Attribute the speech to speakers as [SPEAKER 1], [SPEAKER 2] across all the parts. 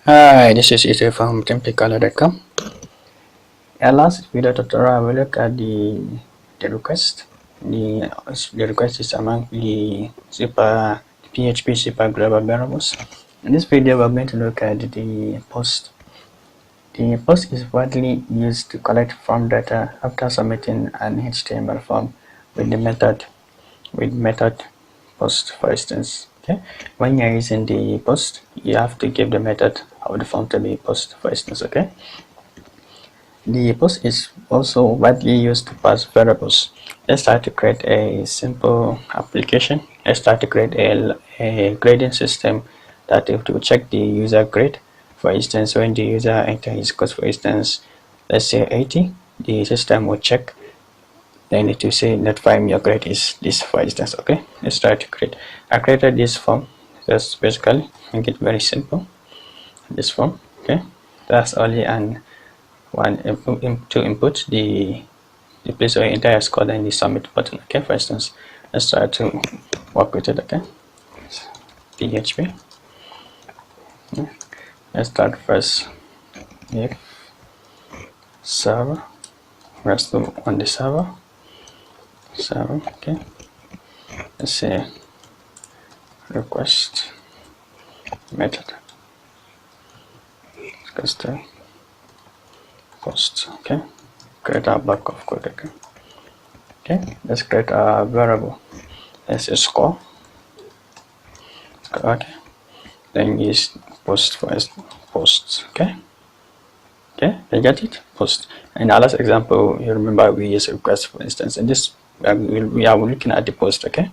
[SPEAKER 1] Hi, this is Ethan from templatecolor.com. In last video tutorial, we look at the request. The request is among the super PHP super global variables. In this video, we're going to look at the post. The post is widely used to collect form data after submitting an HTML form with the method post, for instance. Okay, when you're using the post, you have to give the method of the form to be post, for instance. Okay, the post is also widely used to pass variables. Let's try to create a simple application. Let's try to create a grading system that will check the user grade. For instance, when the user enter his code, for instance, let's say 80, the system will check. Then it will say notify me your grade is this, for instance. Okay, let's try to create. I created this form. Just basically make it very simple. This form. Okay, that's only an to input the place where entire score, then the submit button. Okay, for instance, let's try to work with it. Okay, PHP. Okay. Let's start first. If server, rest on the server. Okay, let's say request method request post. Okay, create a block of code. Okay, let's create a variable. Let's say score. Okay, then use post first. Post. Okay, you get it. Post. In our last example, you remember we use request, for instance. In this, we are looking at the post. Okay,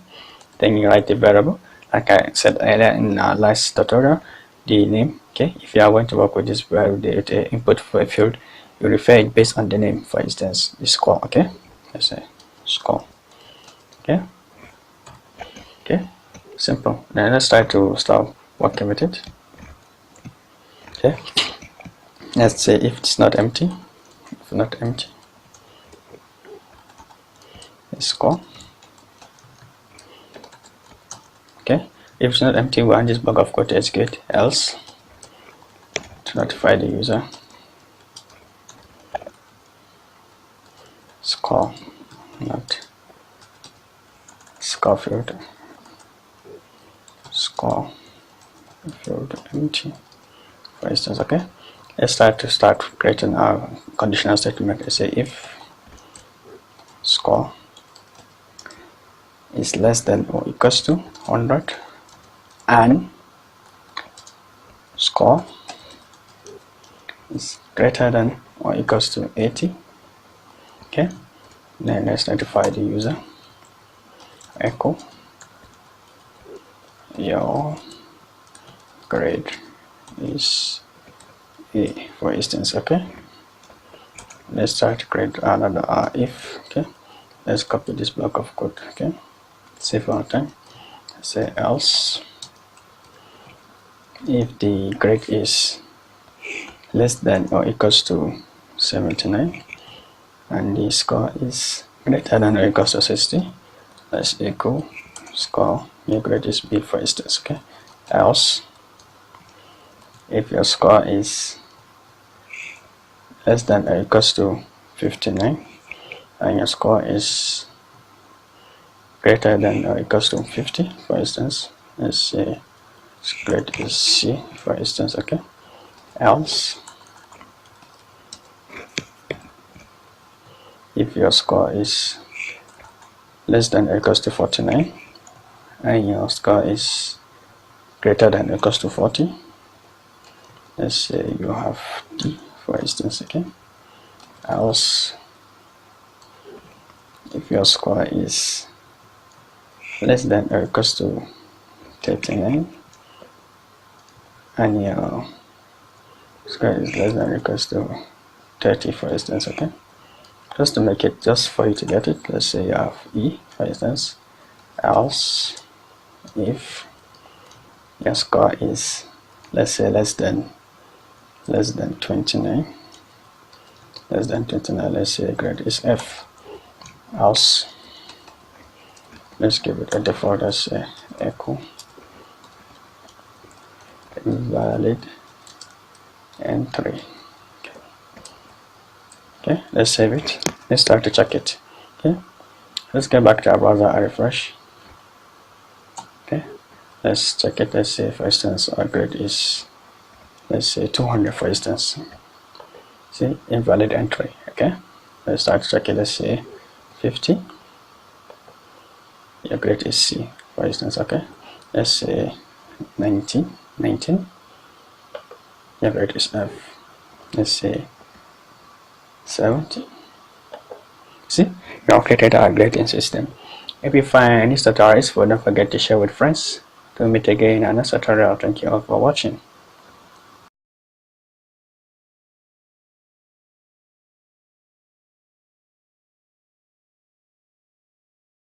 [SPEAKER 1] then you write the variable like I said earlier in our last tutorial, the name. Okay, if you are going to work with this variable, the input for a field, you refer it based on the name. For instance, the score. Okay, let's say score. Okay, simple. Then let's try to start working with it. Okay, let's say if it's not empty, score. Okay, if it's not empty, we want this block of code to execute, else to notify the user score, not score field, score field empty, for instance. Okay, let's start creating our conditional statement. Let's say if score is less than or equals to 100 and score is greater than or equals to 80. Okay, then let's notify the user echo your grade is A, for instance. Okay, let's try to create another if. Okay, let's copy this block of code. Okay, save our time. Say else if the grade is less than or equals to 79 and the score is greater than or equals to 60, let's echo score your grade is B, for instance. Okay, else if your score is less than or equals to 59 and your score is greater than or equals to 50, for instance, let's say grade is C, for instance. Okay, else if your score is less than or equals to 49 and your score is greater than or equals to 40, let's say you have D, for instance. Okay, else if your score is less than or equals to 39 and your score is less than or equals to 30, for instance. Okay, just to make it just for you to get it, let's say you have E, for instance. Else if your score is, let's say, less than 29, let's say grade is F. Else let's give it a default as echo invalid and 3. Okay, let's save it. Let's start to check it. Okay, let's get back to our browser and refresh. Okay, let's check it. Let's say, for instance, our grade is, let's say, 200, for instance. See, invalid entry. Okay, let's start to check it. Let's say 50. Your grade is C, for instance. Okay, let's say 19. Your grade is F. Let's say 70. See, we have created our grading system. If you find any tutorials, don't forget to share with friends. To meet again in another tutorial. Thank you all for watching.